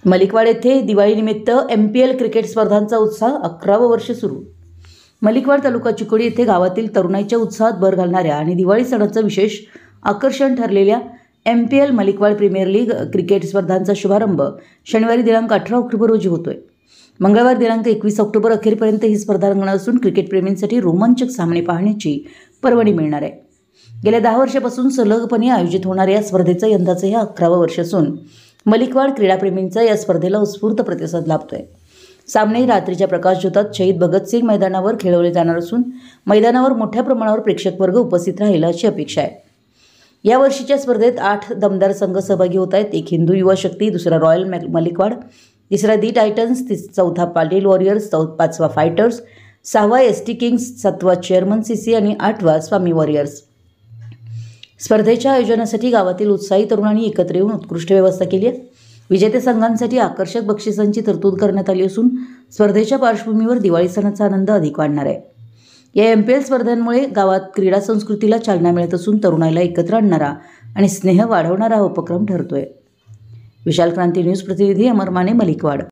मलिकवाड येथे दिवाळीनिमित्त MPL cricket स्पर्धांचा उत्साह 11वं वर्ष सुरू। मलिकवाड तालुका चिकोडी येथे गावातील तरुणाईच्या उत्साहात भर घालणाऱ्या आणि दिवाळी सणाचं विशेष आकर्षण ठरलेल्या MPL Malikwad premier league cricket स्पर्धांचा शुभारंभ शनिवारी दिनांक 18 ऑक्टोबर रोजी होतोय। मंगळवार दिनांक 21 ऑक्टोबर अखेरपर्यंत ही स्पर्धा रंगणार असून क्रिकेट प्रेमींसाठी रोमांचक सामने पाहण्याची पर्वणी मिळणार आहे। गेल्या 10 वर्षापासून सलगपणे आयोजित होणाऱ्या या स्पर्धेचं यंदाचं हे 11वं वर्ष असून मलिकवाड क्रीडाप्रेमींचा या स्पर्धेला उत्स्फूर्त प्रतिसाद लाभतोय। सामने रात्रीच्या प्रकाशझोतात शहीद भगतसिंग मैदानावर खेळवले जाणार असून मैदानावर मोठ्या प्रमाणावर प्रेक्षक वर्ग उपस्थित राहील अशी अपेक्षा आहे। या वर्षीच्या स्पर्धेत 8 दमदार संघ सहभागी होत आहेत। एक हिंदू युवा शक्ती, दुसरा रॉयल मलिकवाड, तिसरा दी टायटन्स, चौथा पाटील वॉरियर्स, पाचवा फायटर्स, 6वा ST किंग्स, 7वा चेअरमन CC आणि 8वा स्वामी वॉरियर्स। स्पर्धेच्या आयोजनासाठी गावातील उत्साही तरुणांनी एकत्र येऊन उत्कृष्ट व्यवस्था केली आहे। विजेते संघांसाठी आकर्षक बक्षिसांची तरतूद करण्यात आली असून स्पर्धेच्या पार्श्वभूमीवर दिवाळी सणाचा आनंद अधिक वाढणार आहे। या MPL स्पर्धांमुळे गावात क्रीडा संस्कृतीला चालना मिळत असून तरुणाईला एकत्र आणणारा आणि स्नेह वाढवणारा उपक्रम ठरतोय। विशाल क्रांती न्यूज प्रतिनिधी अमर माने, मलिकवाड।